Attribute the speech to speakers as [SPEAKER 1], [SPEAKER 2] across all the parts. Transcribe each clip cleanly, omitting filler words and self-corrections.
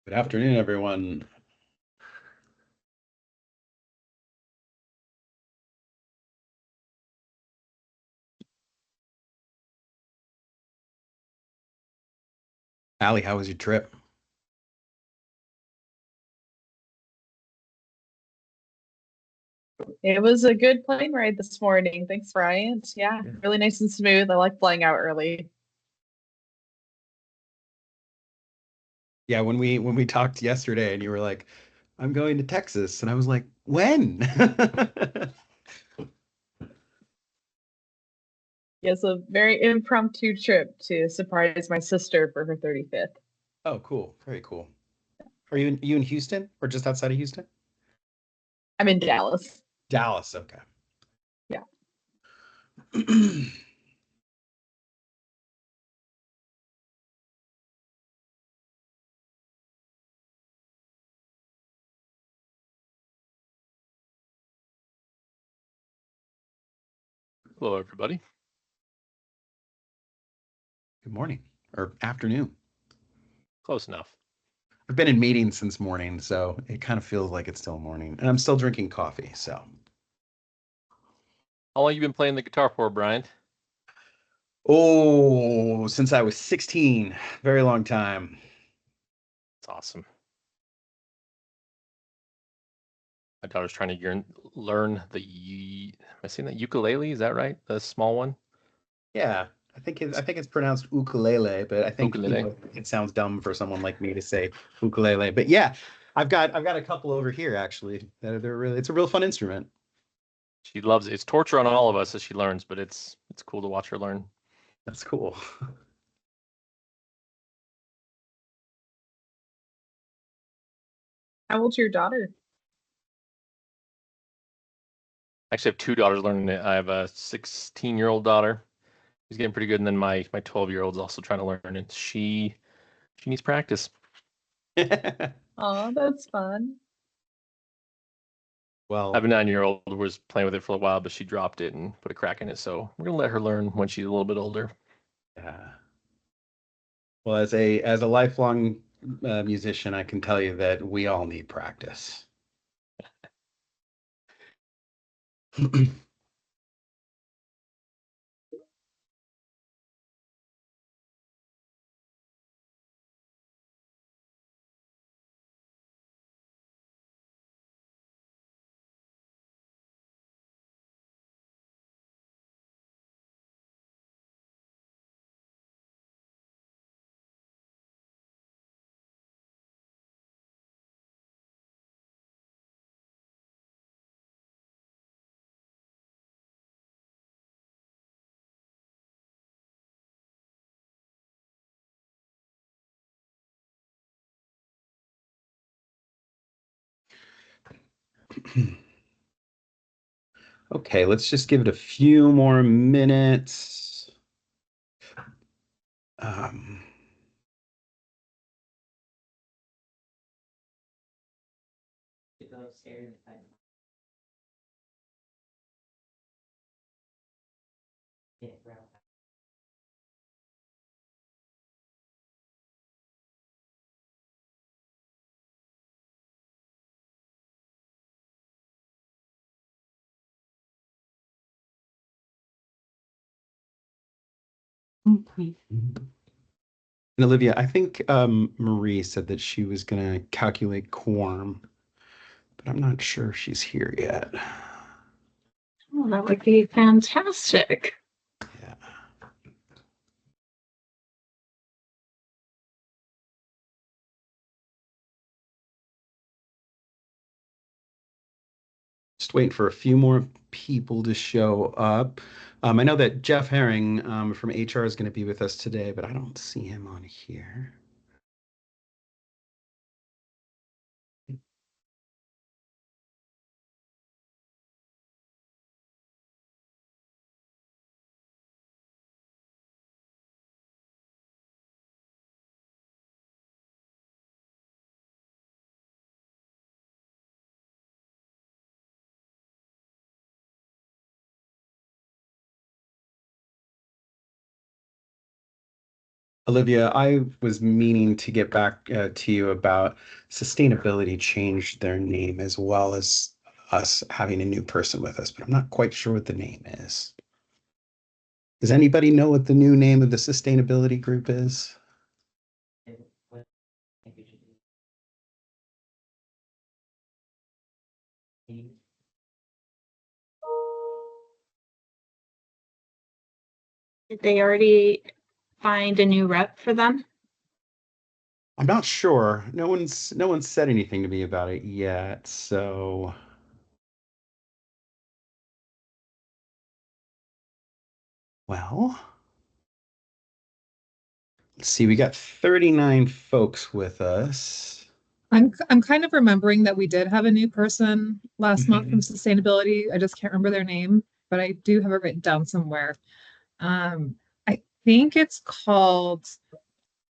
[SPEAKER 1] Good afternoon, everyone. Allie, how was your trip?
[SPEAKER 2] It was a good plane ride this morning. Thanks, Bryant. Yeah,
[SPEAKER 1] Yeah.
[SPEAKER 2] really nice and smooth. I like flying out early.
[SPEAKER 1] Yeah, when we talked yesterday and you were like, I'm going to Texas, and I was like, when?
[SPEAKER 2] It's a very impromptu trip to surprise my sister for her 35th.
[SPEAKER 1] Oh, cool. Very cool. Are you in Houston or just outside of Houston?
[SPEAKER 2] I'm in Dallas.
[SPEAKER 1] Dallas, okay.
[SPEAKER 2] Yeah.
[SPEAKER 3] Hello, everybody.
[SPEAKER 1] Good morning or afternoon.
[SPEAKER 3] Close enough.
[SPEAKER 1] I've been in meetings since morning, so it kind of feels like it's still morning. And I'm still drinking coffee, so.
[SPEAKER 3] How long you been playing the guitar for, Brian?
[SPEAKER 1] Oh, since I was 16, very long time.
[SPEAKER 3] It's awesome. My daughter's trying to learn am I saying that ukulele? Is that right? The small one?
[SPEAKER 1] Yeah, I think it's pronounced ukulele, but I think
[SPEAKER 3] Ukulele.
[SPEAKER 1] it sounds dumb for someone like me to say ukulele. But yeah, I've got a couple over here actually. They're really it's a real fun instrument.
[SPEAKER 3] She loves it. It's torture on all of us as she learns, but it's cool to watch her learn.
[SPEAKER 1] That's cool.
[SPEAKER 2] How old's your daughter?
[SPEAKER 3] I actually have two daughters learning it. I have a 16-year-old daughter. She's getting pretty good, and then my 12-year-old's also trying to learn it. She needs practice.
[SPEAKER 2] Oh, that's fun.
[SPEAKER 3] I have
[SPEAKER 1] Well,
[SPEAKER 3] a 9-year-old who was playing with it for a while, but she dropped it and put a crack in it. So we're gonna let her learn when she's a little bit older.
[SPEAKER 1] yeah. Well, as a lifelong musician, I can tell you that we all need practice. Okay, let's just give it a few more minutes. Um, And Olivia, I think Marie said that she was going to calculate quorum, but I'm not sure if she's here yet.
[SPEAKER 4] Oh, that would be fantastic.
[SPEAKER 1] Yeah. Just waiting for a few more people to show up. I know that Jeff Herring from HR is going to be with us today, but I don't see him on here. Olivia, I was meaning to get back to you about sustainability changed their name as well as us having a new person with us, but I'm not quite sure what the name is. Does anybody know what the new name of the sustainability group is?
[SPEAKER 4] Did they already find a new rep for them?
[SPEAKER 1] I'm not sure. No one's said anything to me about it yet. So, well, let's see. We got 39 folks with us.
[SPEAKER 5] I'm kind of remembering that we did have a new person last month from
[SPEAKER 1] Mhm.
[SPEAKER 5] sustainability. I just can't remember their name, but I do have it written down somewhere. I think it's called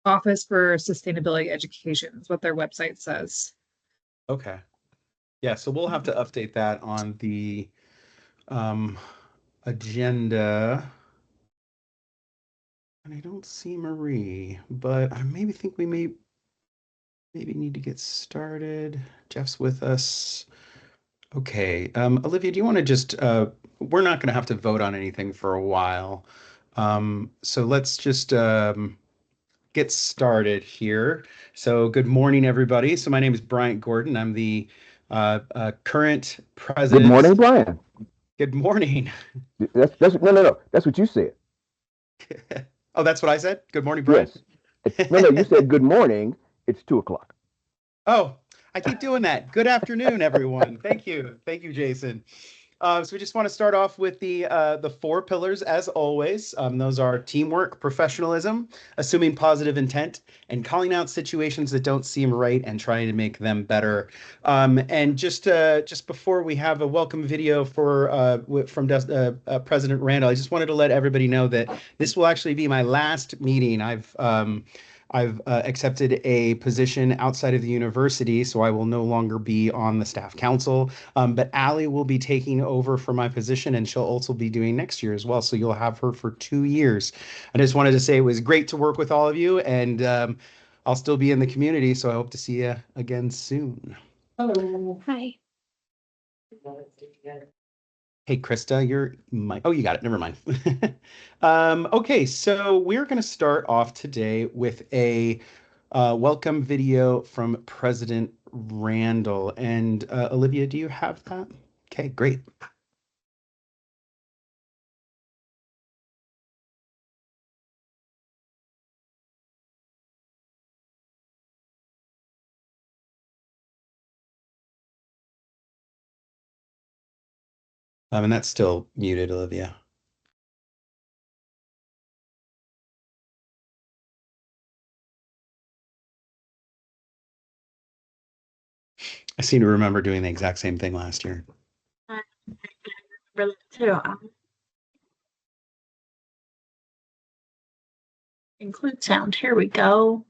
[SPEAKER 5] Office for Sustainability Education, is what their website says.
[SPEAKER 1] Okay. Yeah, so we'll have to update that on the um, agenda. And I don't see Marie, but I maybe think we maybe need to get started. Jeff's with us. Okay. Olivia, do you want to just we're not going to have to vote on anything for a while. So let's just get started here. So good morning, everybody. So my name is Bryant Gordon. I'm the current
[SPEAKER 6] Good morning,
[SPEAKER 1] president.
[SPEAKER 6] Brian.
[SPEAKER 1] Good morning.
[SPEAKER 6] That's no. That's what you said.
[SPEAKER 1] Oh, that's what I said. Good morning, Brian.
[SPEAKER 6] Yes. No. You said good morning. It's 2 o'clock.
[SPEAKER 1] Oh, I keep doing that. Good afternoon, everyone. Thank you. Thank you, Jason. So we just want to start off with the four pillars as always. Those are teamwork, professionalism, assuming positive intent, and calling out situations that don't seem right and trying to make them better. And just before we have a welcome video for from President Randall, I just wanted to let everybody know that this will actually be my last meeting. I've accepted a position outside of the university, so I will no longer be on the staff council. But Allie will be taking over for my position, and she'll also be doing next year as well. So you'll have her for 2 years. I just wanted to say it was great to work with all of you, and I'll still be in the community, so I hope to see you again soon.
[SPEAKER 4] Hello. Hi.
[SPEAKER 1] Hey, Krista, you're my. Oh, you got it. Never mind. Okay, so we're going to start off today with a welcome video from President Randall. And Olivia, do you have that? Okay, great. And that's still muted, Olivia. I seem to remember doing the exact same thing last year.
[SPEAKER 4] I remember that too. Include sound. Here we go.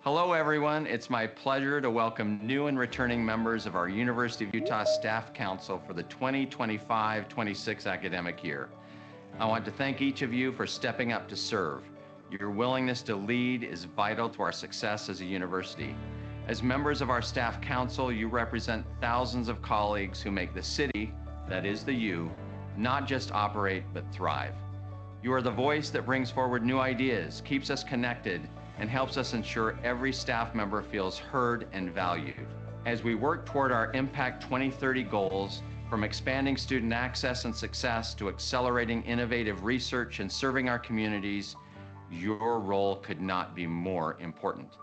[SPEAKER 7] Hello, everyone. It's my pleasure to welcome new and returning members of our University of Utah Staff Council for the 2025-26 academic year. I want to thank each of you for stepping up to serve. Your willingness to lead is vital to our success as a university. As members of our Staff Council, you represent thousands of colleagues who make the city, that is the U, not just operate, but thrive. You are the voice that brings forward new ideas, keeps us connected, and helps us ensure every staff member feels heard and valued. As we work toward our Impact 2030 goals, from expanding student access and success to accelerating innovative research and serving our communities, your role could not be more important.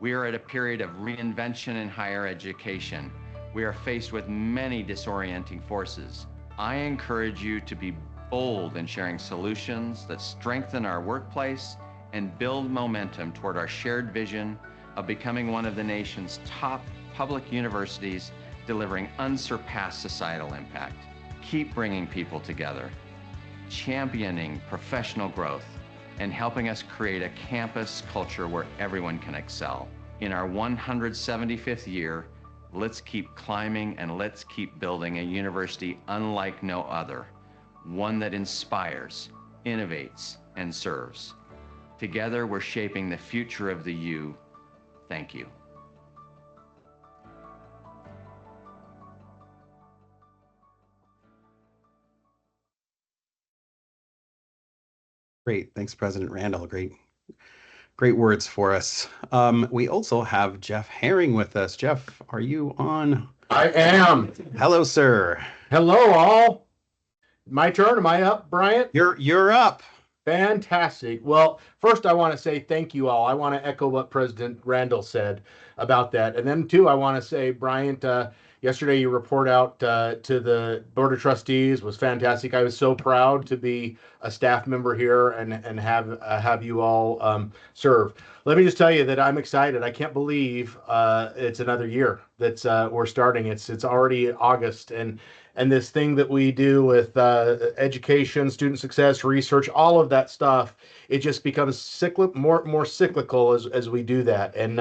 [SPEAKER 7] We are at a period of reinvention in higher education. We are faced with many disorienting forces. I encourage you to be bold in sharing solutions that strengthen our workplace and build momentum toward our shared vision of becoming one of the nation's top public universities, delivering unsurpassed societal impact. Keep bringing people together, championing professional growth, and helping us create a campus culture where everyone can excel. In our 175th year, Let's keep climbing and let's keep building a university unlike no other, one that inspires, innovates, and serves. Together, we're shaping the future of the U. Thank you.
[SPEAKER 1] Great. Thanks, President Randall. Great words for us. We also have Jeff Herring with us. Jeff, are you on?
[SPEAKER 8] I am.
[SPEAKER 1] Hello, sir.
[SPEAKER 8] Hello, all. My turn. Am I up, Bryant?
[SPEAKER 1] You're up.
[SPEAKER 8] Fantastic. Well, first, I want to say thank you all. I want to echo what President Randall said about that. And then, too, I want to say, Bryant, yesterday your report out to the Board of Trustees was fantastic. I was so proud to be a staff member here and have you all serve. Let me just tell you that I'm excited. I can't believe it's another year that's we're starting. It's already August, and this thing that we do with education, student success, research, all of that stuff, it just becomes more cyclical as we do that. And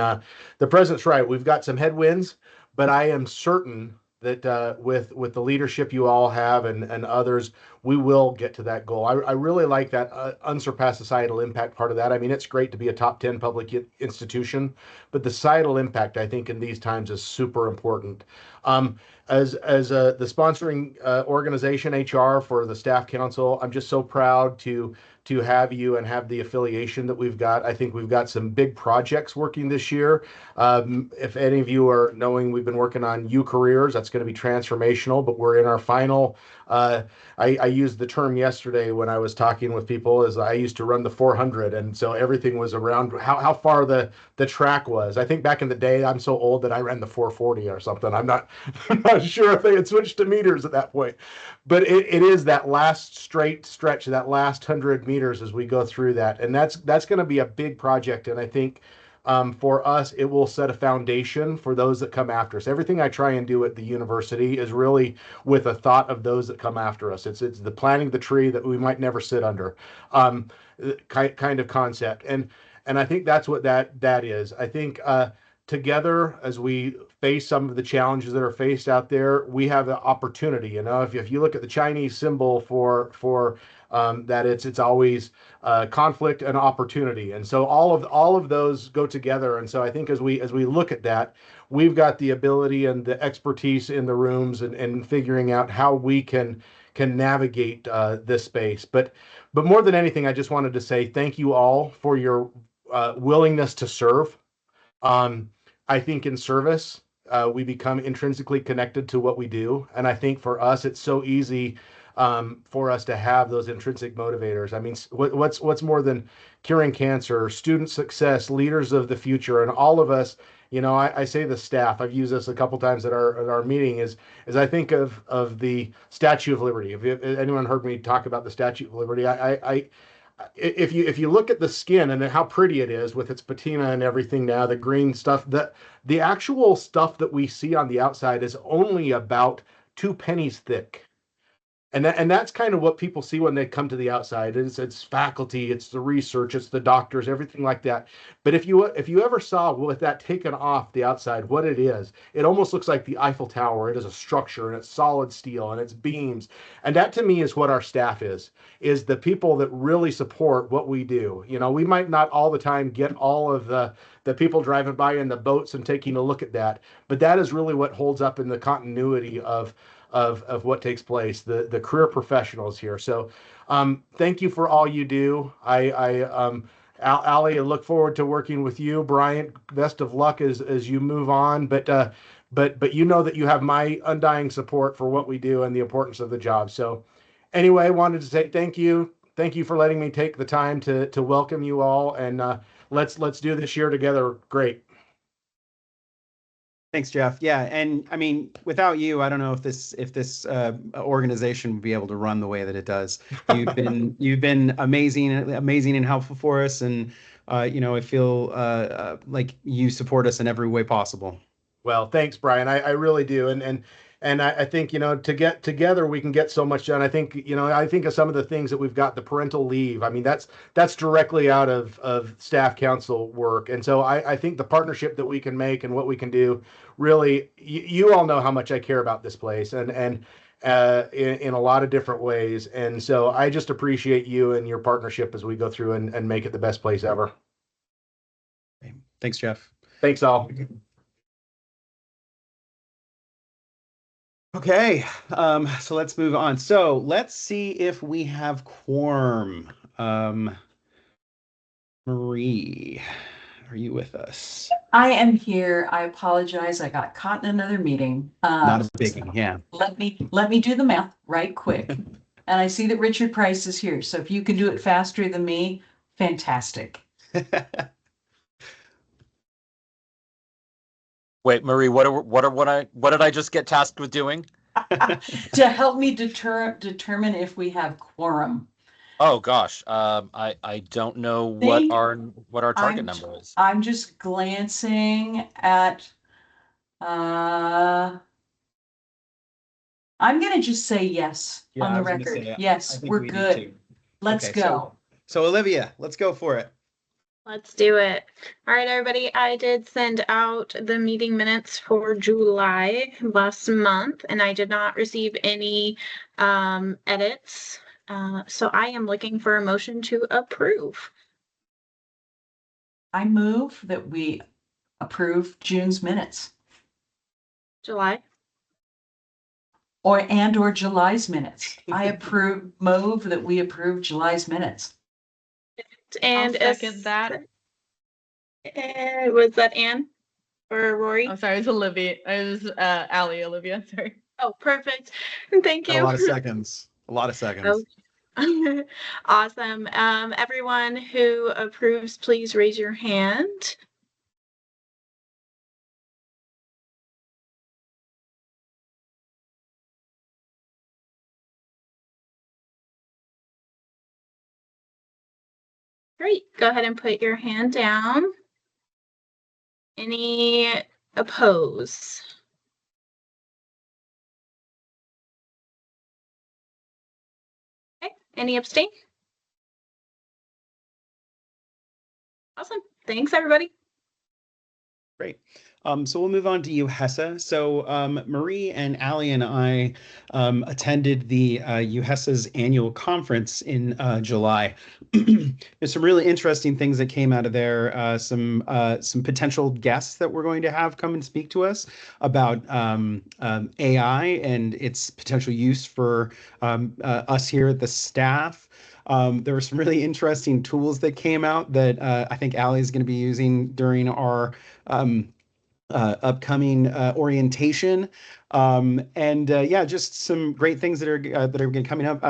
[SPEAKER 8] the president's right. We've got some headwinds, but I am certain that with the leadership you all have and others, we will get to that goal. I really like that unsurpassed societal impact part of that. I mean, it's great to be a top 10 public institution, but the societal impact, I think, in these times is super important. As the sponsoring organization, HR, for the Staff Council, I'm just so proud to have you and have the affiliation that we've got. I think we've got some big projects working this year. If any of you are knowing, we've been working on U Careers. That's going to be transformational, but we're in our final. I used the term yesterday when I was talking with people, as I used to run the 400, and so everything was around how far the track was. I think back in the day, I'm so old that I ran the 440 or something. I'm not sure if they had switched to meters at that point, but it is that last straight stretch, that last 100 meters as we go through that, and that's going to be a big project. And I think for us, it will set a foundation for those that come after us. Everything I try and do at the university is really with a thought of those that come after us. It's the planting the tree that we might never sit under, kind of concept. And I think that's what that is. I think together, as we face some of the challenges that are faced out there, we have the opportunity. You know, if you look at the Chinese symbol for that, it's always conflict and opportunity, and so all of those go together. And so I think as we look at that, we've got the ability and the expertise in the rooms and figuring out how we can navigate this space. But more than anything, I just wanted to say thank you all for your willingness to serve. I think in service, we become intrinsically connected to what we do. And I think for us, it's so easy for us to have those intrinsic motivators. I mean, what's more than curing cancer, student success, leaders of the future, and all of us. You know, I say the staff. I've used this a couple times at our meeting. Is I think of the Statue of Liberty. If anyone heard me talk about the Statue of Liberty, if you look at the skin and how pretty it is with its patina and everything now, the green stuff, the actual stuff that we see on the outside is only about 2 pennies thick. And that's kind of what people see when they come to the outside. It's faculty, it's the research, it's the doctors, everything like that. But if you ever saw with that taken off the outside, what it is, it almost looks like the Eiffel Tower. It is a structure, and it's solid steel, and it's beams. And that to me is what our staff is the people that really support what we do. You know, we might not all the time get all of the people driving by in the boats and taking a look at that, but that is really what holds up in the continuity of what takes place, the career professionals here. So thank you for all you do. Allie, I look forward to working with you. Bryant, best of luck as you move on. But you know that you have my undying support for what we do and the importance of the job. So anyway, I wanted to say thank you. Thank you for letting me take the time to welcome you all. And let's do this year together. Great.
[SPEAKER 1] Thanks, Jeff. Yeah, and I mean, without you, I don't know if this organization would be able to run the way that it does. You've been amazing and helpful for us, and you know, I feel like you support us in every way possible.
[SPEAKER 8] Well, thanks, Brian. I really do. And And I think, to get together, we can get so much done. I think of some of the things that we've got, the parental leave. I mean, that's directly out of staff council work. And so I think the partnership that we can make and what we can do, really, you all know how much I care about this place and in a lot of different ways. And so I just appreciate you and your partnership as we go through and make it the best place ever.
[SPEAKER 1] Thanks, Jeff.
[SPEAKER 8] Thanks all.
[SPEAKER 1] Okay, so let's move on. So let's see if we have quorum. Marie, are you with us?
[SPEAKER 9] I am here. I apologize. I got caught in another meeting.
[SPEAKER 1] Not a biggie, yeah.
[SPEAKER 9] Let me do the math right quick. And I see that Richard Price is here. So if you can do it faster than me, fantastic.
[SPEAKER 10] Wait, Marie, what did I just get tasked with doing?
[SPEAKER 9] To help me determine if we have quorum.
[SPEAKER 10] Oh gosh, I don't know what our target number is.
[SPEAKER 9] I'm just glancing at. I'm gonna just say yes on the record. Yes, we're good. Let's go.
[SPEAKER 1] So Olivia, let's go for it.
[SPEAKER 4] Let's do it. All right, everybody. I did send out the meeting minutes for July last month, and I did not receive any edits. So I am looking for a motion to approve.
[SPEAKER 9] I move that we approve June's minutes.
[SPEAKER 4] July?
[SPEAKER 9] Or July's minutes. I move that we approve July's minutes.
[SPEAKER 4] And
[SPEAKER 2] I'll second that.
[SPEAKER 4] Was that Anne or Rory?
[SPEAKER 2] Oh, sorry, it was Olivia. It was Allie, Olivia, sorry.
[SPEAKER 4] Oh, perfect. Thank you.
[SPEAKER 1] A lot of seconds.
[SPEAKER 4] Oh. Awesome. Everyone who approves, please raise your hand. Great. Go ahead and put your hand down. Any oppose? Okay. Any abstain? Awesome. Thanks, everybody.
[SPEAKER 1] Great. So we'll move on to UUSC. So Marie and Allie and I attended the UUSC's annual conference in July. There's some really interesting things that came out of there. Some potential guests that we're going to have come and speak to us about AI and its potential use for us here at the staff. There were some really interesting tools that came out that I think Allie is going to be using during our upcoming orientation. Yeah, just some great things that are coming up.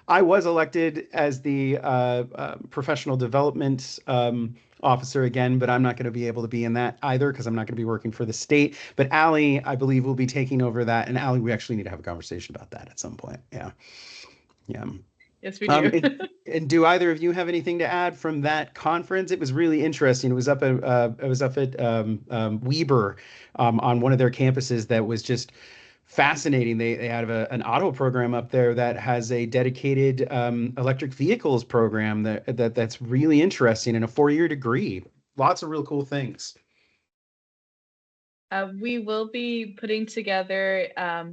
[SPEAKER 1] I was elected as the professional development officer again, but I'm not going to be able to be in that either because I'm not going to be working for the state. But Allie, I believe, will be taking over that. And Allie, we actually need to have a conversation about that at some point. Yeah.
[SPEAKER 2] Yes, we do.
[SPEAKER 1] And do either of you have anything to add from that conference? It was really interesting. It was up at Weber on one of their campuses that was just fascinating. They had an auto program up there that has a dedicated electric vehicles program that's really interesting and a 4-year degree. Lots of real cool things.
[SPEAKER 2] We will be putting together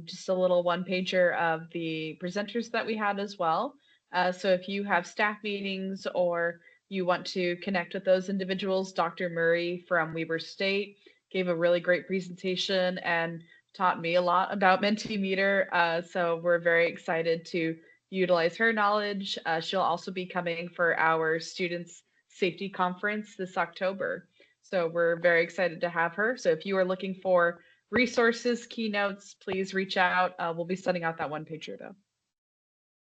[SPEAKER 2] just a little one-pager of the presenters that we had as well. So if you have staff meetings or you want to connect with those individuals, Dr. Murray from Weber State gave a really great presentation and taught me a lot about Mentimeter. So we're very excited to utilize her knowledge. She'll also be coming for our Students Safety Conference this October. So we're very excited to have her. So if you are looking for resources, keynotes, please reach out. We'll be sending out that one-pager though.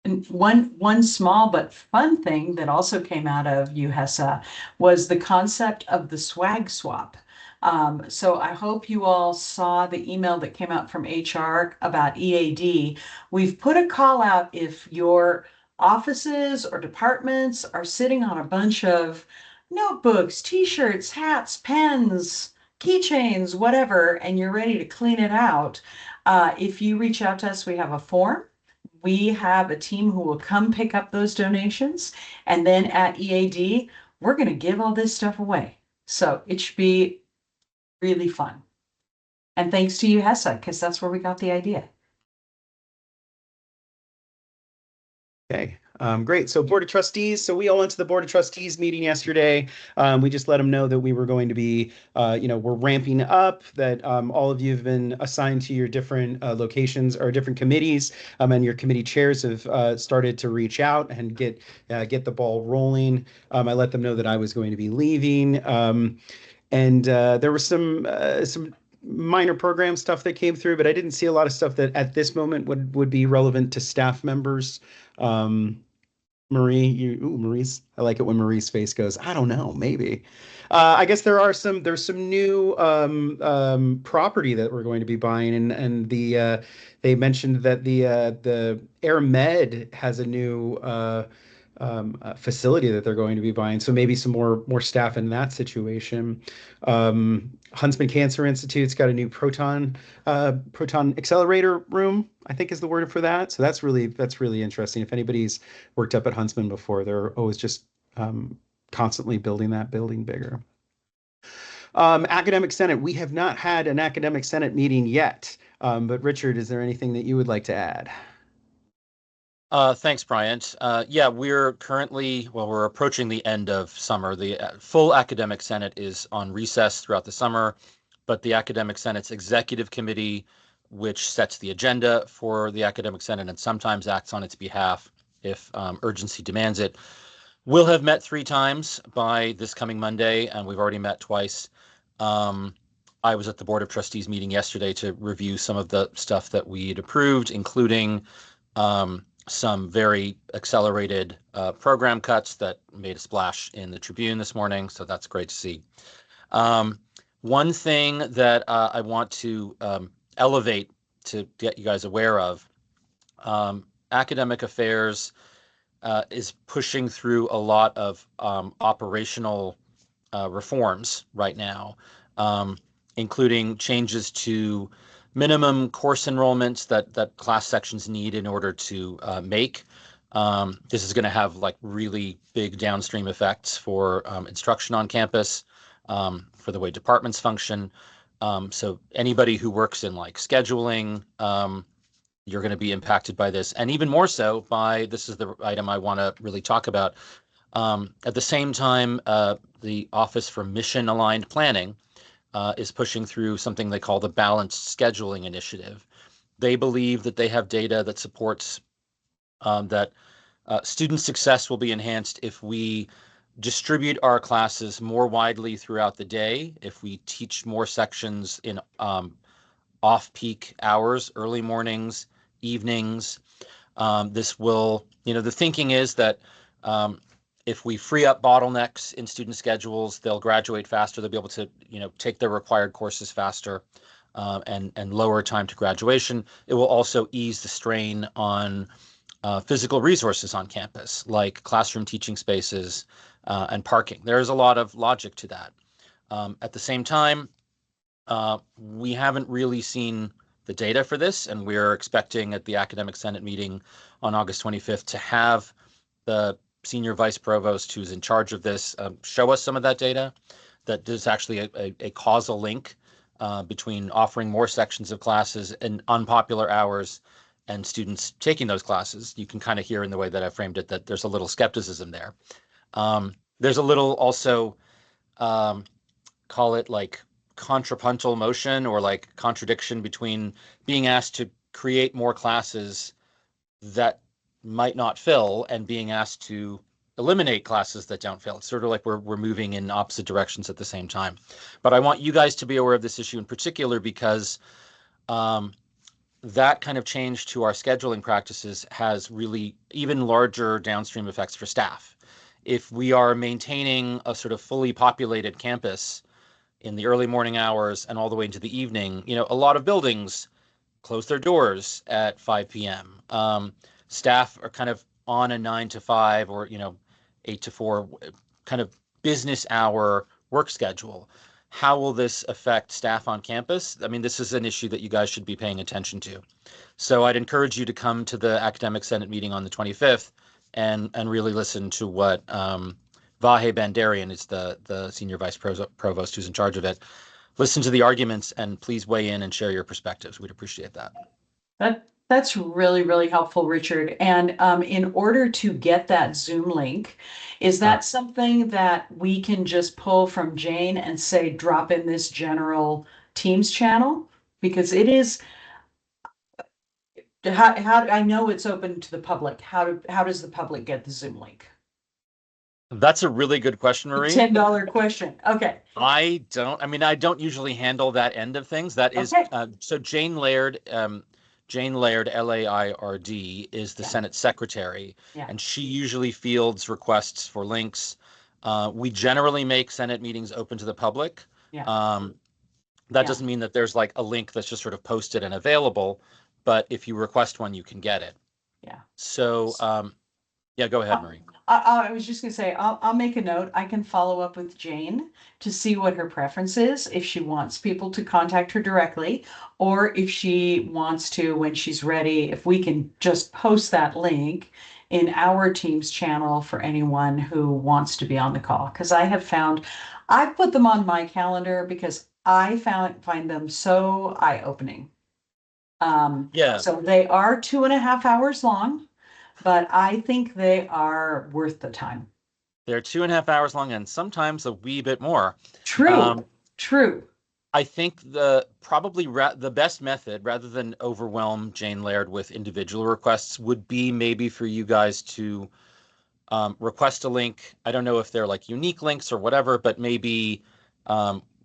[SPEAKER 9] And one small but fun thing that also came out of UUSC was the concept of the swag swap. So I hope you all saw the email that came out from HR about EAD. We've put a call out if your offices or departments are sitting on a bunch of notebooks, t-shirts, hats, pens, keychains, whatever, and you're ready to clean it out. If you reach out to us, we have a form. We have a team who will come pick up those donations. And then at EAD, we're going to give all this stuff away. So it should be really fun. And thanks to UUSC, because that's where we got the idea.
[SPEAKER 1] Okay, great. So Board of Trustees. So we all went to the Board of Trustees meeting yesterday. We just let them know that we were going to be, we're ramping up, that all of you have been assigned to your different locations or different committees, and your committee chairs have started to reach out and get the ball rolling. I let them know that I was going to be leaving, and there was some minor program stuff that came through, but I didn't see a lot of stuff that at this moment would be relevant to staff members. Marie's, I like it when Marie's face goes, I don't know, maybe. I guess there's some new property that we're going to be buying, and they mentioned that the Air Med has a new facility that they're going to be buying. So maybe some more staff in that situation. Huntsman Cancer Institute's got a new proton accelerator room, I think is the word for that. So that's really interesting. If anybody's worked up at Huntsman before, they're always just constantly building that building bigger. Academic Senate, we have not had an Academic Senate meeting yet. But Richard, is there anything that you would like to add?
[SPEAKER 10] Thanks, Bryant. Yeah, we're approaching the end of summer. The full Academic Senate is on recess throughout the summer, but the Academic Senate's Executive Committee, which sets the agenda for the Academic Senate and sometimes acts on its behalf if urgency demands it, will have met 3 times by this coming Monday, and we've already met twice. I was at the Board of Trustees meeting yesterday to review some of the stuff that we had approved, including some very accelerated program cuts that made a splash in the Tribune this morning. So that's great to see. One thing that I want to elevate to get you guys aware of, Academic Affairs is pushing through a lot of operational reforms right now, including changes to minimum course enrollments that class sections need in order to make. This is going to have like really big downstream effects for instruction on campus, for the way departments function. So anybody who works in like scheduling, you're going to be impacted by this, and even more so by, this is the item I want to really talk about. At the same time, the Office for Mission Aligned Planning is pushing through something they call the Balanced Scheduling Initiative. They believe that they have data that supports that student success will be enhanced if we distribute our classes more widely throughout the day, if we teach more sections in off-peak hours, early mornings, evenings. This will, the thinking is that if we free up bottlenecks in student schedules, they'll graduate faster. They'll be able to, take their required courses faster, and lower time to graduation. It will also ease the strain on physical resources on campus, like classroom teaching spaces and parking. There's a lot of logic to that. At the same time, we haven't really seen the data for this, and we're expecting at the Academic Senate meeting on August 25th to have the Senior Vice Provost who's in charge of this show us some of that data, that there's actually a causal link between offering more sections of classes in unpopular hours and students taking those classes. You can kind of hear in the way that I framed it that there's a little skepticism there. There's a little also, call it like contrapuntal motion or like contradiction between being asked to create more classes that might not fill and being asked to eliminate classes that don't fill. It's sort of like we're moving in opposite directions at the same time. But I want you guys to be aware of this issue in particular because that kind of change to our scheduling practices has really even larger downstream effects for staff. If we are maintaining a sort of fully populated campus in the early morning hours and all the way into the evening, a lot of buildings close their doors at 5 p.m. Staff are kind of on a 9 to 5 or 8 to 4 kind of business hour work schedule. how will this affect staff on campus? I mean, this is an issue that you guys should be paying attention to. So I'd encourage you to come to the Academic Senate meeting on the 25th and really listen to what Vahe Bandarian is the senior vice provost who's in charge of it. Listen to the arguments and please weigh in and share your perspectives. We'd appreciate that.
[SPEAKER 9] That's really, really helpful, Richard. And in order to get that Zoom link, is that something that we can just pull from Jane and say, drop in this general Teams channel? Because it is, how I know it's open to the public. How does the public get the Zoom link?
[SPEAKER 10] That's a really good question, Marie.
[SPEAKER 9] $10 question. Okay.
[SPEAKER 10] I don't usually handle that end of things. That is, so Jane Laird, Laird, is the Senate secretary, and she usually fields requests for links. We generally make Senate meetings open to the public. That doesn't mean that there's like a link that's just sort of posted and available, but if you request one, you can get it.
[SPEAKER 9] Yeah.
[SPEAKER 10] So, go ahead, Marie.
[SPEAKER 9] I was just going to say, I'll make a note. I can follow up with Jane to see what her preference is, if she wants people to contact her directly, or if she wants to, when she's ready, if we can just post that link in our Teams channel for anyone who wants to be on the call. Because I have found, I've put them on my calendar because I find them so eye-opening. So they are 2.5 hours long. But I think they are worth the time.
[SPEAKER 10] They're 2.5 hours long and sometimes a wee bit more.
[SPEAKER 9] True. True.
[SPEAKER 10] I think the best method, rather than overwhelm Jane Laird with individual requests, would be maybe for you guys to request a link. I don't know if they're like unique links or whatever, but maybe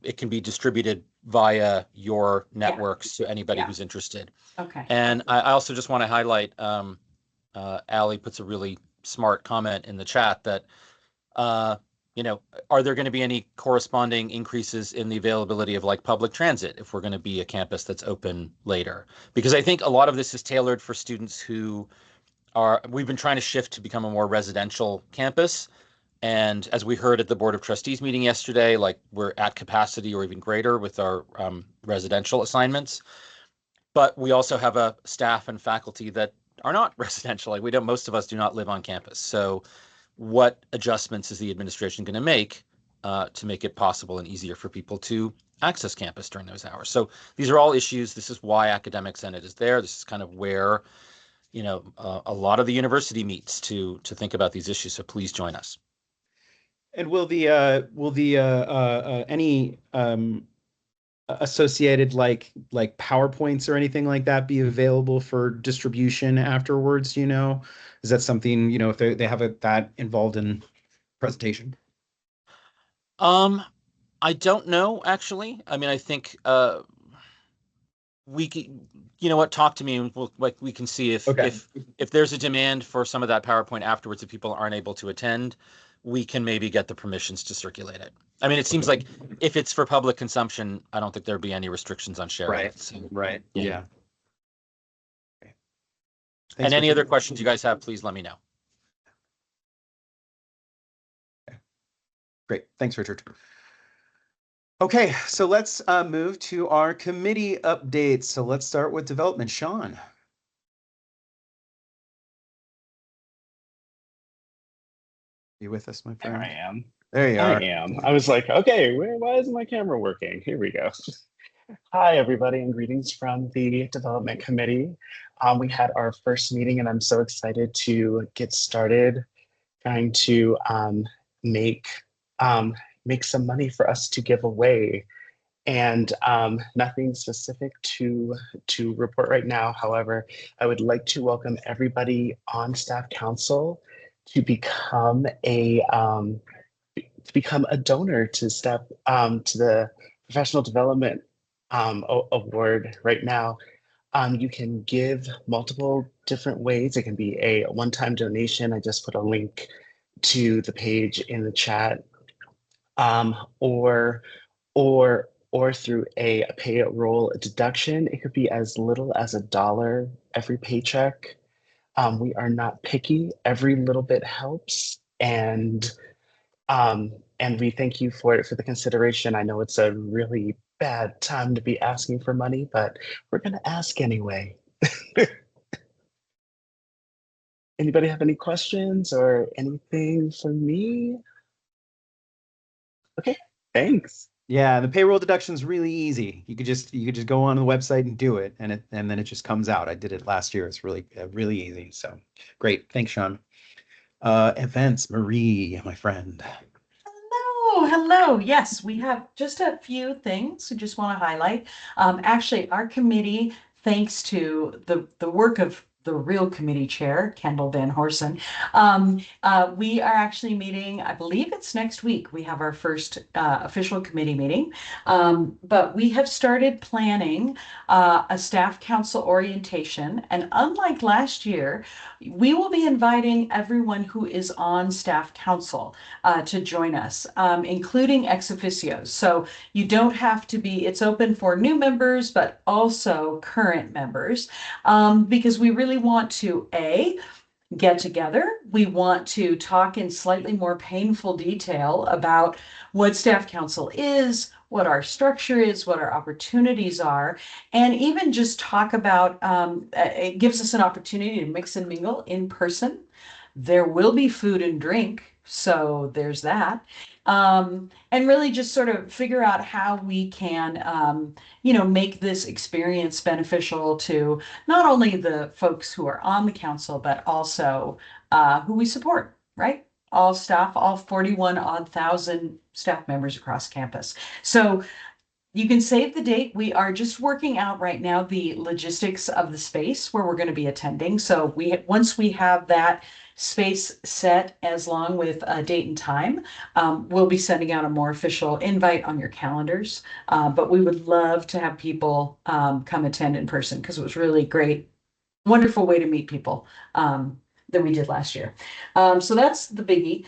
[SPEAKER 10] it can be distributed via your networks to anybody who's interested.
[SPEAKER 9] Okay.
[SPEAKER 10] And I also just want to highlight. Allie puts a really smart comment in the chat that, are there going to be any corresponding increases in the availability of like public transit if we're going to be a campus that's open later? Because I think a lot of this is tailored for students who we've been trying to shift to become a more residential campus. And as we heard at the Board of Trustees meeting yesterday, like we're at capacity or even greater with our residential assignments. But we also have a staff and faculty that are not residential. Like most of us do not live on campus. So what adjustments is the administration going to make it possible and easier for people to access campus during those hours? So these are all issues. This is why Academic Senate is there. This is kind of where, a lot of the university meets to think about these issues. So please join us.
[SPEAKER 1] And will the any associated like PowerPoints or anything like that be available for distribution afterwards? Is that something, if they have that involved in presentation?
[SPEAKER 10] I don't know, actually. I mean, I think we can, talk to me and we can see if there's a demand for some of that PowerPoint afterwards, if people aren't able to attend, we can maybe get the permissions to circulate it. I mean, it seems like if it's for public consumption, I don't think there'd be any restrictions on sharing it. So,
[SPEAKER 1] right. Yeah.
[SPEAKER 10] Okay. And any other questions you guys have, please let me know.
[SPEAKER 1] Okay. Great. Thanks, Richard. Okay, so let's move to our committee updates. So let's start with development. Sean. You with us, my friend?
[SPEAKER 11] There I am.
[SPEAKER 1] There you are.
[SPEAKER 11] I am. I was like, okay, why isn't my camera working? Here we go. Hi, everybody, and greetings from the Development Committee. We had our first meeting, and I'm so excited to get started trying to make some money for us to give away. And nothing specific to report right now. However, I would like to welcome everybody on staff council to become a donor to step to the professional development award. Right now, you can give multiple different ways. It can be a one-time donation. I just put a link to the page in the chat, or through a payroll deduction. It could be as little as $1 every paycheck. We are not picky. Every little bit helps, and And we thank you for the consideration. I know it's a really bad time to be asking for money, but we're going to ask anyway. Anybody have any questions or anything for me? Okay, thanks.
[SPEAKER 1] Yeah, the payroll deduction is really easy. You could just go on the website and do it, and then it just comes out. I did it last year. It's really easy. So great. Thanks, Sean. Events, Marie, my friend.
[SPEAKER 9] Hello. Yes, we have just a few things we just want to highlight. Actually, our committee, thanks to the work of the real committee chair, Kendall Van Horsen, we are actually meeting, I believe it's next week. We have our first official committee meeting. But we have started planning a staff council orientation. And unlike last year, we will be inviting everyone who is on staff council to join us, including ex officios. So you don't have to be, it's open for new members, but also current members, because we really want to, get together. We want to talk in slightly more painful detail about what staff council is, what our structure is, what our opportunities are, and even just talk about, it gives us an opportunity to mix and mingle in person. There will be food and drink, so there's that. And really just sort of figure out how we can, make this experience beneficial to not only the folks who are on the council, but also who we support, right? All staff, all 41 odd thousand staff members across campus. So you can save the date. We are just working out right now the logistics of the space where we're going to be attending. So once we have that space set, as long with a date and time, we'll be sending out a more official invite on your calendars. But we would love to have people come attend in person because it was really great, wonderful way to meet people that we did last year. So that's the biggie.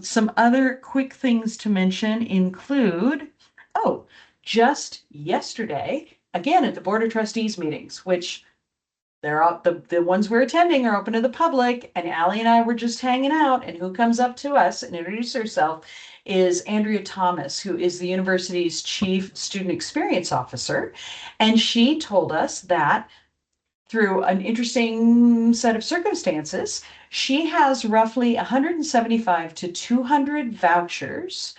[SPEAKER 9] Some other quick things to mention include, just yesterday, again at the Board of Trustees meetings, which they're all, the ones we're attending are open to the public, and Allie and I were just hanging out, and who comes up to us and introduces herself is Andrea Thomas, who is the university's Chief Student Experience Officer. And she told us that through an interesting set of circumstances, she has roughly 175 to 200 vouchers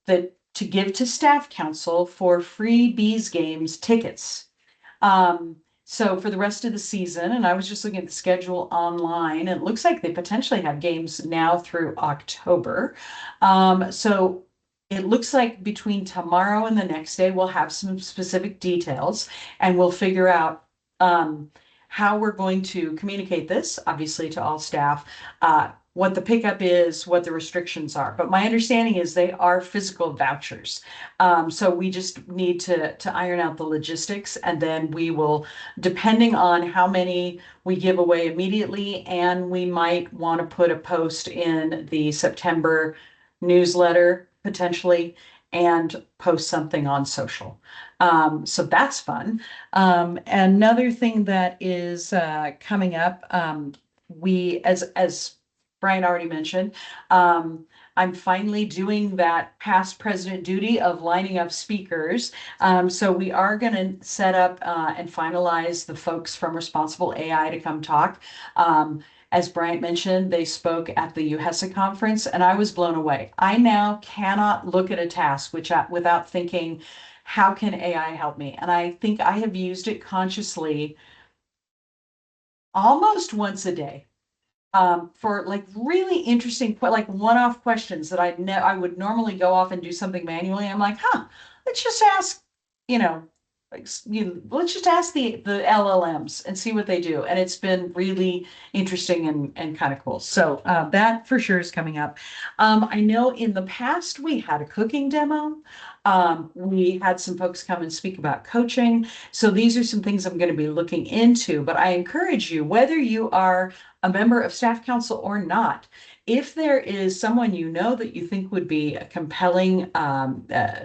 [SPEAKER 9] to give to staff council for free Bees games tickets. So for the rest of the season, and I was just looking at the schedule online, and it looks like they potentially have games now through October. So it looks like between tomorrow and the next day, we'll have some specific details, and we'll figure out how we're going to communicate this, obviously, to all staff, what the pickup is, what the restrictions are. But my understanding is they are physical vouchers. So we just need to iron out the logistics, and then we will, depending on how many we give away immediately, and we might want to put a post in the September newsletter potentially, and post something on social. So that's fun. Another thing that is coming up, we, as Brian already mentioned, I'm finally doing that past president duty of lining up speakers. So we are going to set up and finalize the folks from Responsible AI to come talk. As Bryant mentioned, they spoke at the UUSC conference, and I was blown away. I now cannot look at a task without thinking, how can AI help me? And I think I have used it consciously almost once a day. For like really interesting, like one-off questions that I would normally go off and do something manually. I'm like, let's just ask, let's just ask the LLMs and see what they do. And it's been really interesting and kind of cool. So that for sure is coming up. I know in the past we had a cooking demo. We had some folks come and speak about coaching. So these are some things I'm going to be looking into, but I encourage you, whether you are a member of staff council or not, if there is someone that you think would be a compelling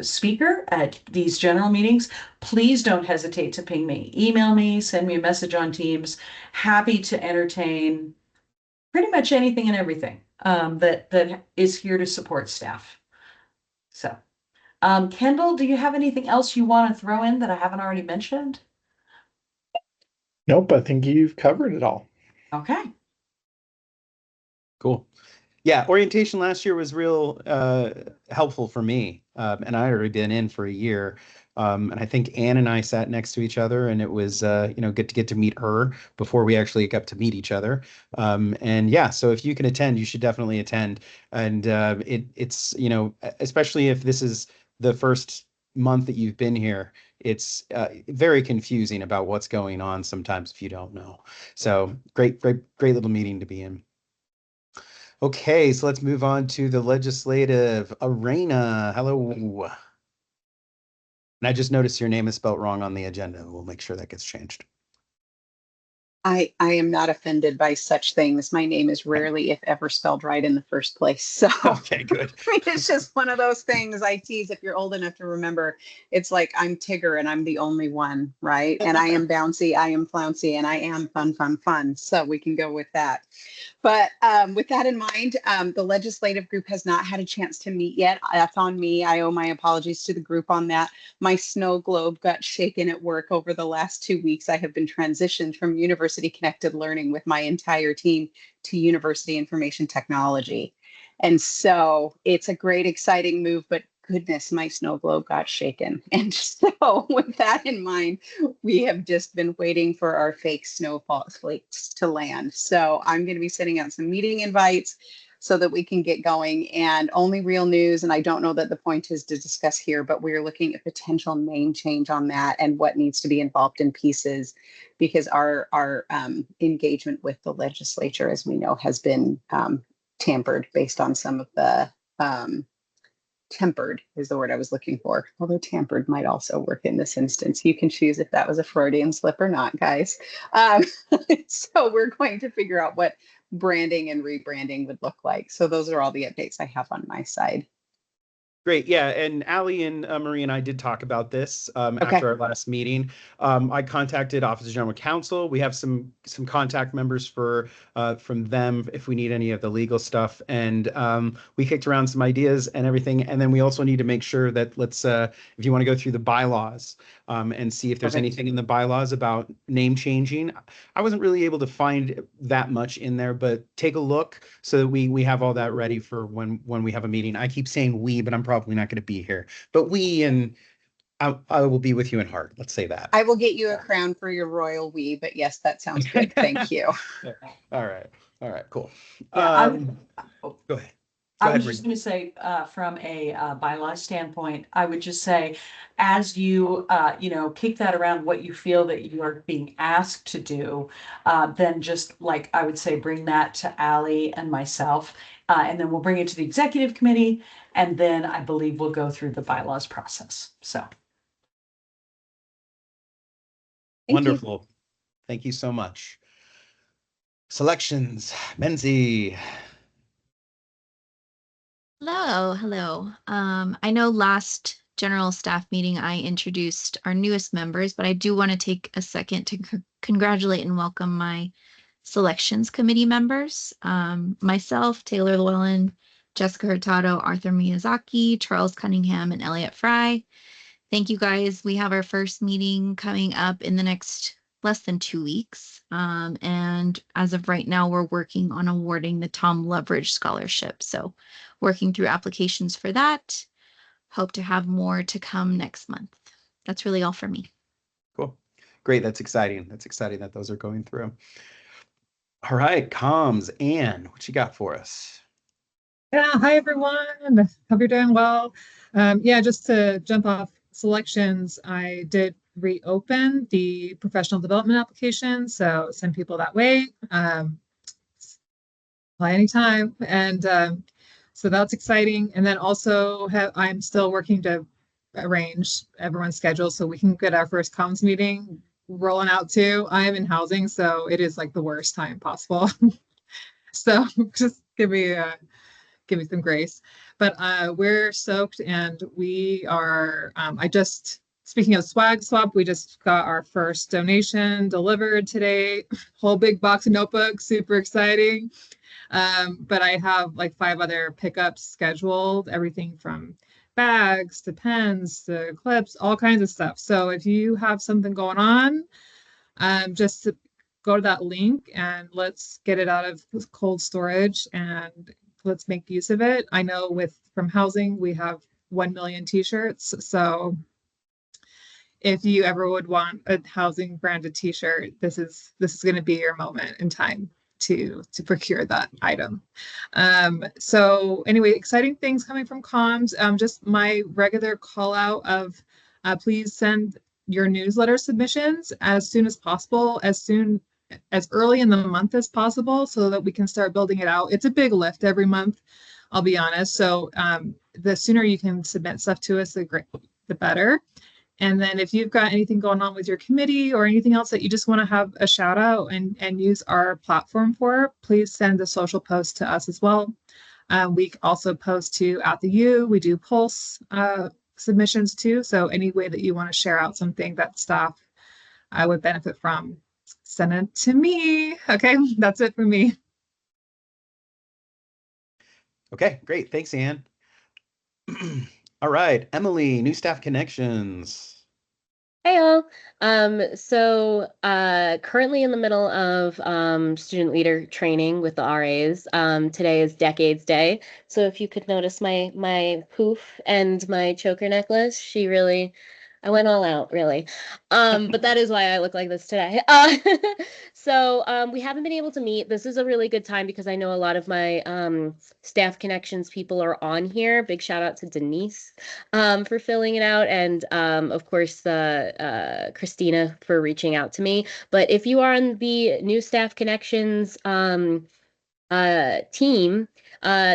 [SPEAKER 9] speaker at these general meetings, please don't hesitate to ping me. Email me, send me a message on Teams. Happy to entertain pretty much anything and everything that is here to support staff. So, Kendall, do you have anything else you want to throw in that I haven't already mentioned?
[SPEAKER 11] Nope, I think you've covered it all.
[SPEAKER 9] Okay.
[SPEAKER 1] Cool. Yeah, orientation last year was real helpful for me. And I had already been in for a year. And I think Ann and I sat next to each other, and it was good to get to meet her before we actually got to meet each other. And yeah, so if you can attend, you should definitely attend. And it's especially if this is the first month that you've been here, it's very confusing about what's going on sometimes if you don't know. So great little meeting to be in. Okay, so let's move on to the legislative arena. Hello. And I just noticed your name is spelled wrong on the agenda. We'll make sure that gets changed.
[SPEAKER 12] I am not offended by such things. My name is rarely, if ever, spelled right in the first place. So
[SPEAKER 1] Okay, good.
[SPEAKER 12] I mean, it's just one of those things I tease. If you're old enough to remember, it's like I'm Tigger and I'm the only one, right? And I am bouncy, I am flouncy, and I am fun. So we can go with that. But with that in mind, the legislative group has not had a chance to meet yet. That's on me. I owe my apologies to the group on that. My snow globe got shaken at work over the last 2 weeks. I have been transitioned from university connected learning with my entire team to university information technology. And so it's a great, exciting move, but goodness, my snow globe got shaken. And so with that in mind, we have just been waiting for our fake snowfall flakes to land. So I'm going to be sending out some meeting invites so that we can get going. And only real news, and I don't know that the point is to discuss here, but we're looking at potential name change on that and what needs to be involved in pieces, because our engagement with the legislature, as we know, has been tampered based on some of the tempered is the word I was looking for. Although tampered might also work in this instance. You can choose if that was a Freudian slip or not, guys. So we're going to figure out what branding and rebranding would look like. So those are all the updates I have on my side.
[SPEAKER 1] Great. Yeah. And Allie and Marie and I did talk about this
[SPEAKER 12] Okay.
[SPEAKER 1] after our last meeting. I contacted Office of General Counsel. We have some contact members from them if we need any of the legal stuff. And we kicked around some ideas and everything. And then we also need to make sure that if you want to go through the bylaws and see if there's
[SPEAKER 12] Perfect.
[SPEAKER 1] anything in the bylaws about name changing. I wasn't really able to find that much in there, but take a look so that we have all that ready for when we have a meeting. I keep saying we, but I'm probably not going to be here. But I will be with you in heart. Let's say that.
[SPEAKER 12] I will get you a crown for your royal we, but yes, that sounds good. Thank you.
[SPEAKER 1] All right. Cool.
[SPEAKER 9] Yeah,
[SPEAKER 1] Go ahead.
[SPEAKER 9] I was just going to say, from a bylaw standpoint, I would just say, as you, kick that around what you feel that you are being asked to do, then just like, I would say, bring that to Ally and myself, and then we'll bring it to the executive committee, and then I believe we'll go through the bylaws process. So.
[SPEAKER 1] Wonderful. Thank you so much. Selections, Menzie.
[SPEAKER 13] Hello. I know last general staff meeting I introduced our newest members, but I do want to take a second to congratulate and welcome my selections committee members. Myself, Taylor Llewellyn, Jessica Hurtado, Arthur Miyazaki, Charles Cunningham, and Elliot Fry. Thank you guys. We have our first meeting coming up in the next less than 2 weeks. And as of right now, we're working on awarding the Tom Leverage Scholarship. So working through applications for that. Hope to have more to come next month. That's really all for me.
[SPEAKER 1] Cool. Great. That's exciting. That's exciting that those are going through. All right. Comms. Ann, what you got for us?
[SPEAKER 5] Yeah. Hi, everyone. Hope you're doing well. Just to jump off selections, I did reopen the professional development application. So send people that way. Apply anytime. And so that's exciting. And then also I'm still working to arrange everyone's schedule so we can get our first comms meeting rolling out too. I am in housing, so it is like the worst time possible. So just give me some grace. But we're stoked, and we are. Speaking of swag swap, we just got our first donation delivered today. Whole big box of notebooks, super exciting. But I have like 5 other pickups scheduled, everything from bags to pens to clips, all kinds of stuff. So if you have something going on, just to go to that link and let's get it out of cold storage and let's make use of it. I know from housing, we have 1 million t-shirts. So if you ever would want a housing branded t-shirt, this is going to be your moment in time to procure that item. So anyway, exciting things coming from comms. Just my regular call out of please send your newsletter submissions as soon as possible, as early in the month as possible, so that we can start building it out. It's a big lift every month, I'll be honest. So the sooner you can submit stuff to us, the better. And then if you've got anything going on with your committee or anything else that you just want to have a shout out and use our platform for, please send a social post to us as well. We also post to at the U. We do pulse submissions too. So any way that you want to share out something that staff would benefit from, send it to me. Okay, that's it for me.
[SPEAKER 1] Okay, great. Thanks, Anne. All right, Emily, new staff connections.
[SPEAKER 14] Hey all. So currently in the middle of student leader training with the RAs. Today is Decades Day. So if you could notice my poof and my choker necklace, I went all out, really. But that is why I look like this today. So we haven't been able to meet. This is a really good time because I know a lot of my staff connections people are on here. Big shout out to Denise for filling it out, and of course Christina for reaching out to me. But if you are on the new staff connections team,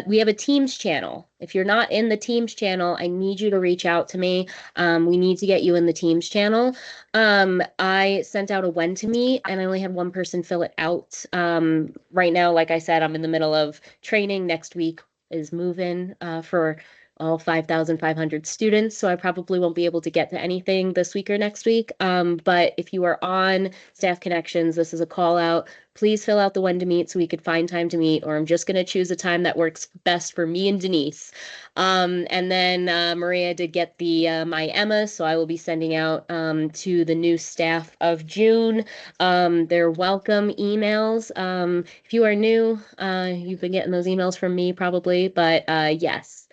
[SPEAKER 14] we have a Teams channel. If you're not in the Teams channel, I need you to reach out to me. We need to get you in the Teams channel. I sent out a when to meet and I only had one person fill it out. Right now, like I said, I'm in the middle of training. Next week is move-in for all 5,500 students, so I probably won't be able to get to anything this week or next week. But if you are on Staff Connections, this is a call out. Please fill out the when to meet so we could find time to meet, or I'm just going to choose a time that works best for me and Denise. And then Maria did get the My Emma, so I will be sending out to the new staff of June their welcome emails. If you are new, you've been getting those emails from me probably, but yes.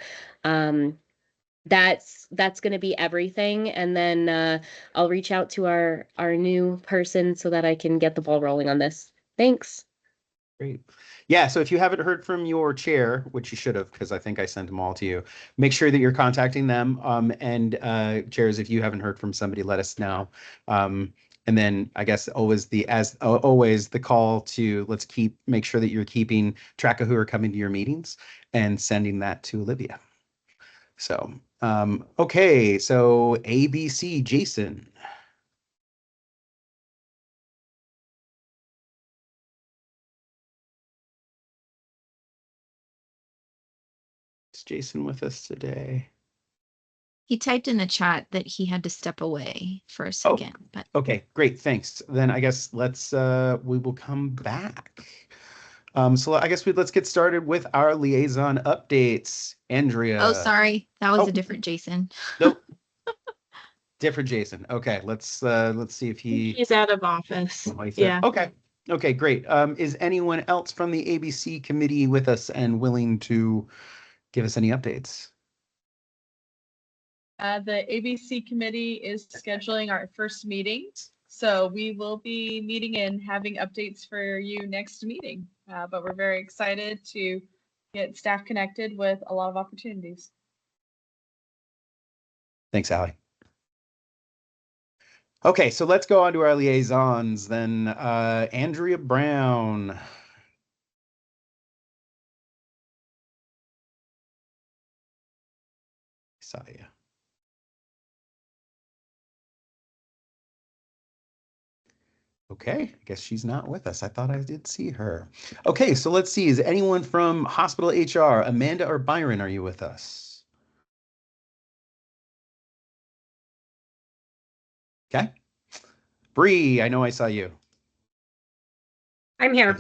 [SPEAKER 14] That's going to be everything, and then I'll reach out to our new person so that I can get the ball rolling on this. Thanks.
[SPEAKER 1] Great. Yeah, so if you haven't heard from your chair, which you should have, because I think I sent them all to you, make sure that you're contacting them. And chairs, if you haven't heard from somebody, let us know. And then I guess always the call to make sure that you're keeping track of who are coming to your meetings and sending that to Olivia. So, okay, so ABC, Jason. Is Jason with us today?
[SPEAKER 13] He typed in the chat that he had to step away for a second. But
[SPEAKER 1] okay, great, thanks. Then I guess we will come back. So I guess let's get started with our liaison updates. Andrea.
[SPEAKER 13] Oh, sorry, that was a different Jason.
[SPEAKER 1] Nope. Different Jason. Okay, let's see if
[SPEAKER 4] he's out of office.
[SPEAKER 1] Yeah. Okay, great. Is anyone else from the ABC committee with us and willing to give us any updates?
[SPEAKER 2] The ABC committee is scheduling our first meeting, so we will be meeting and having updates for you next meeting. But we're very excited to get staff connected with a lot of opportunities.
[SPEAKER 1] Thanks, Allie. Okay, so let's go on to our liaisons then. Andrea Brown. Saw you. Okay, I guess she's not with us. I thought I did see her. Okay, so let's see. Is anyone from hospital HR? Amanda or Byron, are you with us? Okay. Bree, I know I saw you.
[SPEAKER 15] I'm here.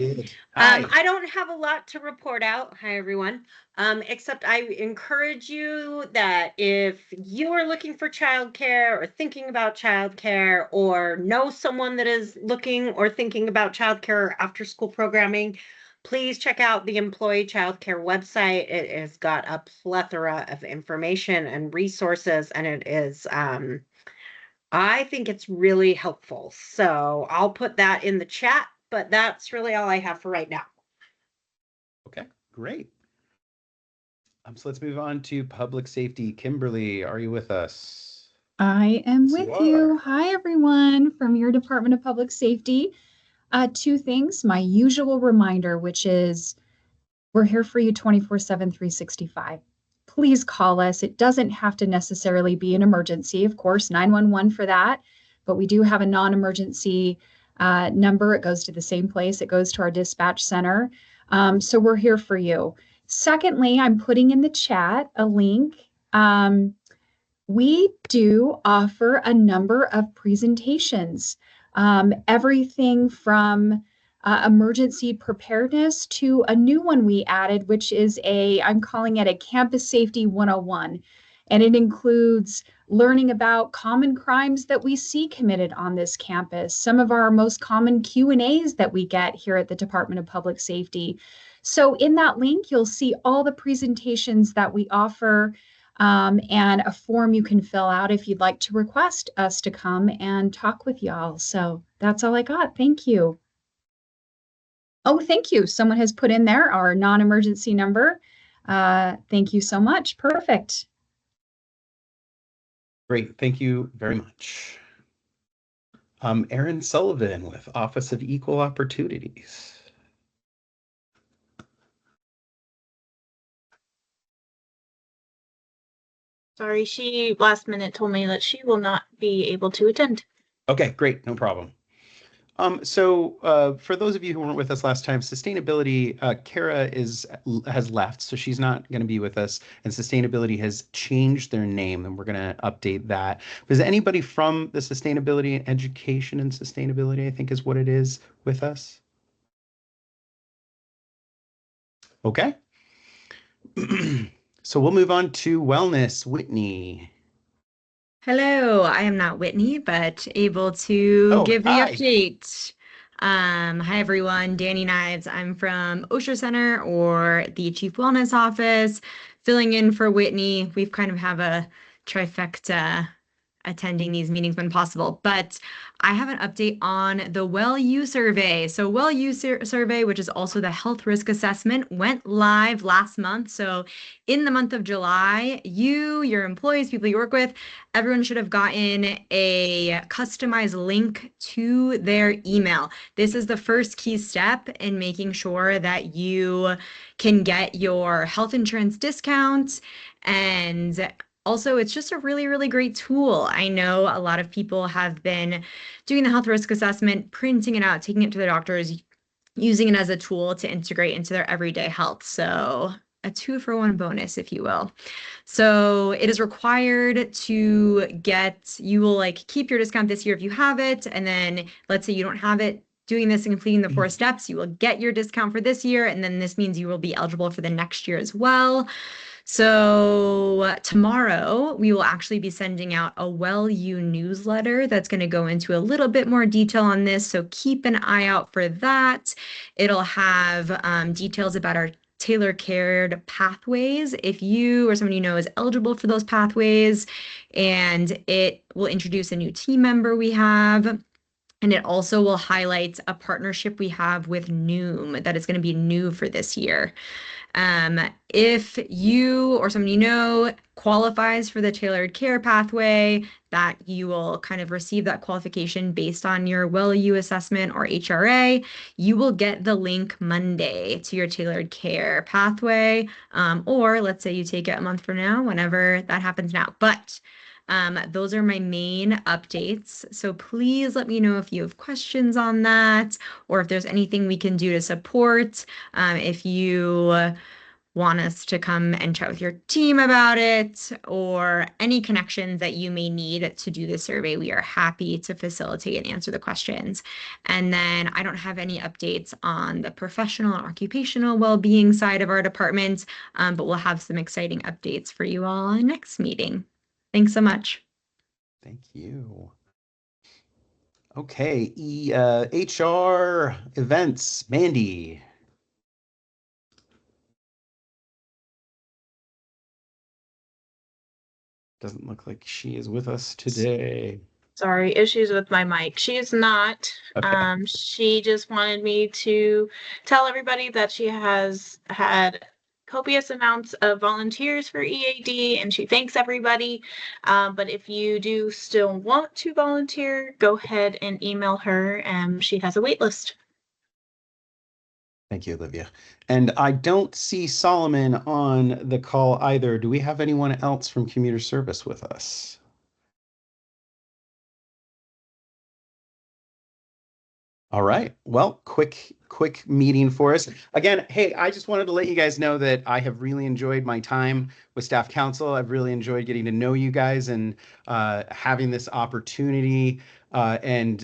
[SPEAKER 1] Hi.
[SPEAKER 15] I don't have a lot to report out. Hi, everyone. Except I encourage you that if you are looking for childcare or thinking about childcare or know someone that is looking or thinking about childcare or after school programming, please check out the employee childcare website. It has got a plethora of information and resources, and it is, I think it's really helpful. So I'll put that in the chat, but that's really all I have for right now.
[SPEAKER 1] Okay, great. So let's move on to public safety. Kimberly, are you with us?
[SPEAKER 16] I am
[SPEAKER 1] Yes,
[SPEAKER 16] with
[SPEAKER 1] you
[SPEAKER 16] you. Hi, everyone from your Department of Public Safety. Two things. My usual reminder, which is we're here for you 24/7, 365. Please call us. It doesn't have to necessarily be an emergency. Of course, 911 for that, but we do have a non-emergency number. It goes to the same place. It goes to our dispatch center. So we're here for you. Secondly, I'm putting in the chat a link. We do offer a number of presentations, everything from emergency preparedness to a new one we added, which is I'm calling it a Campus Safety 101. And it includes learning about common crimes that we see committed on this campus, some of our most common Q&As that we get here at the Department of Public Safety. So in that link, you'll see all the presentations that we offer, and a form you can fill out if you'd like to request us to come and talk with y'all. So that's all I got. Thank you. Oh, thank you. Someone has put in there our non-emergency number. Thank you so much. Perfect.
[SPEAKER 1] Great, thank you very much. Erin Sullivan with Office of Equal Opportunities.
[SPEAKER 4] Sorry, she last minute told me that she will not be able to attend.
[SPEAKER 1] Okay, great, no problem. For those of you who weren't with us last time, sustainability, Kara has left, so she's not going to be with us, and sustainability has changed their name, and we're going to update that. Is anybody from the sustainability, education and sustainability, I think is what it is, with us? Okay. So we'll move on to wellness. Whitney.
[SPEAKER 17] Hello, I am not Whitney, but able to give the
[SPEAKER 1] hi.
[SPEAKER 17] update. Hi everyone, Danny Knives. I'm from OSHA Center or the Chief Wellness Office, filling in for Whitney. We've kind of have a trifecta attending these meetings when possible, but I have an update on the WellU survey. So WellU survey, which is also the health risk assessment, went live last month. So in the month of July, your employees, people you work with, everyone should have gotten a customized link to their email. This is the first key step in making sure that you can get your health insurance discount. And also, it's just a really, really great tool. I know a lot of people have been doing the health risk assessment, printing it out, taking it to their doctors, using it as a tool to integrate into their everyday health. So a 2-for-1 bonus, if you will. So it is required to you will keep your discount this year if you have it. And then let's say you don't have it, doing this and completing the 4 steps, you will get your discount for this year. And then this means you will be eligible for the next year as well. So tomorrow we will actually be sending out a WellU newsletter that's going to go into a little bit more detail on this. So keep an eye out for that. It'll have details about our tailored cared pathways if you or someone you know is eligible for those pathways, and it will introduce a new team member we have. And it also will highlight a partnership we have with Noom that is going to be new for this year. If you or someone you know qualifies for the tailored care pathway, that you will kind of receive that qualification based on your WellU assessment or HRA, you will get the link Monday to your tailored care pathway. Or let's say you take it a month from now, whenever that happens now. But those are my main updates. So please let me know if you have questions on that or if there's anything we can do to support. If you want us to come and chat with your team about it, or any connections that you may need to do the survey, we are happy to facilitate and answer the questions. And then I don't have any updates on the professional and occupational well-being side of our department, but we'll have some exciting updates for you all on next meeting. Thanks so much.
[SPEAKER 1] Thank you. Okay, HR events, Mandy. Doesn't look like she is with us today.
[SPEAKER 4] Sorry, issues with my mic. She is not.
[SPEAKER 1] Okay.
[SPEAKER 4] She just wanted me to tell everybody that she has had copious amounts of volunteers for EAD, and she thanks everybody. But if you do still want to volunteer, go ahead and email her. She has a wait list.
[SPEAKER 1] Thank you, Olivia. And I don't see Solomon on the call either. Do we have anyone else from commuter service with us? All right. Well, quick meeting for us. Again, hey, I just wanted to let you guys know that I have really enjoyed my time with staff council. I've really enjoyed getting to know you guys and having this opportunity. I'm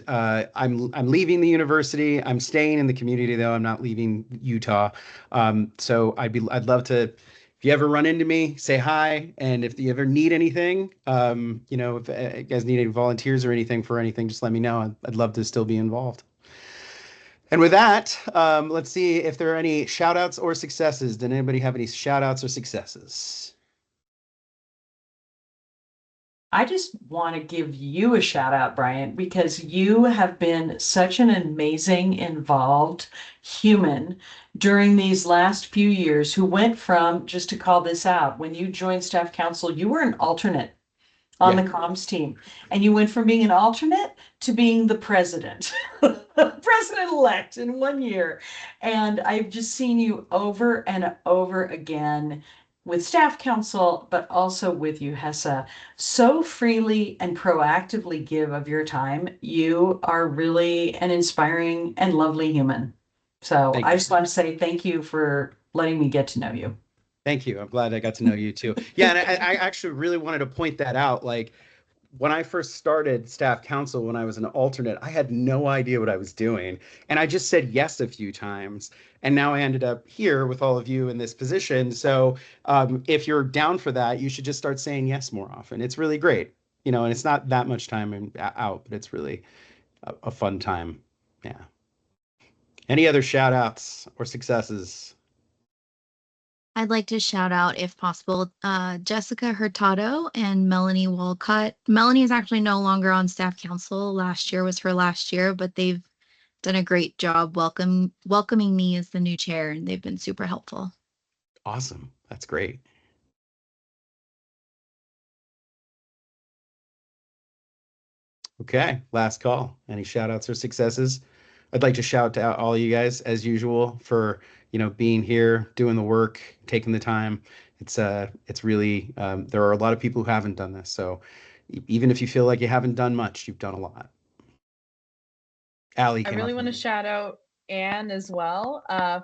[SPEAKER 1] leaving the university. I'm staying in the community though. I'm not leaving Utah. So I'd love to, if you ever run into me, say hi. And if you ever need anything, if you guys need any volunteers or anything for anything, just let me know. I'd love to still be involved. And with that, let's see if there are any shout outs or successes. Did anybody have any shout outs or successes?
[SPEAKER 9] I just want to give you a shout out, Brian, because you have been such an amazing, involved human during these last few years who went from, just to call this out, when you joined staff council, you were an alternate on the comms team, and you went from being an alternate to being the president, president-elect in 1 year. And I've just seen you over and over again with staff council, but also with UUSC, so freely and proactively give of your time. You are really an inspiring and lovely human. So I just want to say thank you for letting me get to know you.
[SPEAKER 1] Thank you. I'm glad I got to know you too. Yeah, and I actually really wanted to point that out. Like when I first started staff council, when I was an alternate, I had no idea what I was doing. And I just said yes a few times. And now I ended up here with all of you in this position. So if you're down for that, you should just start saying yes more often. It's really great. And it's not that much time out, but it's really a fun time. Yeah. Any other shout outs or successes?
[SPEAKER 13] I'd like to shout out, if possible, Jessica Hurtado and Melanie Walcott. Melanie is actually no longer on staff council. Last year was her last year, but they've done a great job welcoming me as the new chair, and they've been super helpful.
[SPEAKER 1] Awesome. That's great. Okay, last call. Any shout outs or successes? I'd like to shout out all you guys as usual for being here, doing the work, taking the time. It's really there are a lot of people who haven't done this. So even if you feel like you haven't done much, you've done a lot. Allie,
[SPEAKER 2] I really want to shout out Anne as well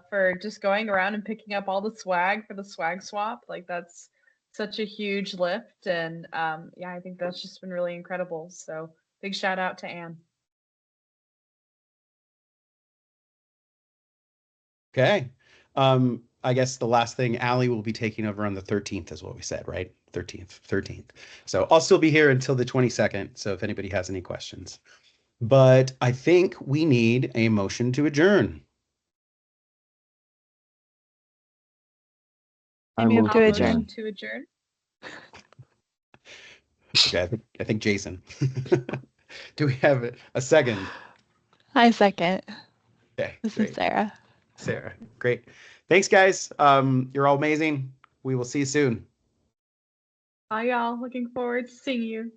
[SPEAKER 2] for just going around and picking up all the swag for the swag swap. Like that's such a huge lift, and yeah, I think that's just been really incredible. So big shout out to Anne.
[SPEAKER 1] Okay. I guess the last thing, Allie will be taking over on the 13th is what we said, right? 13th. So I'll still be here until the 22nd. So if anybody has any questions, but I think we need a motion to adjourn.
[SPEAKER 2] I move to adjourn.
[SPEAKER 1] Okay, I think Jason. Do we have a second?
[SPEAKER 18] I second.
[SPEAKER 1] Okay,
[SPEAKER 18] this
[SPEAKER 1] great.
[SPEAKER 18] is Sarah.
[SPEAKER 1] Sarah, great. Thanks, guys. You're all amazing. We will see you soon.
[SPEAKER 2] Bye, y'all. Looking forward to seeing you.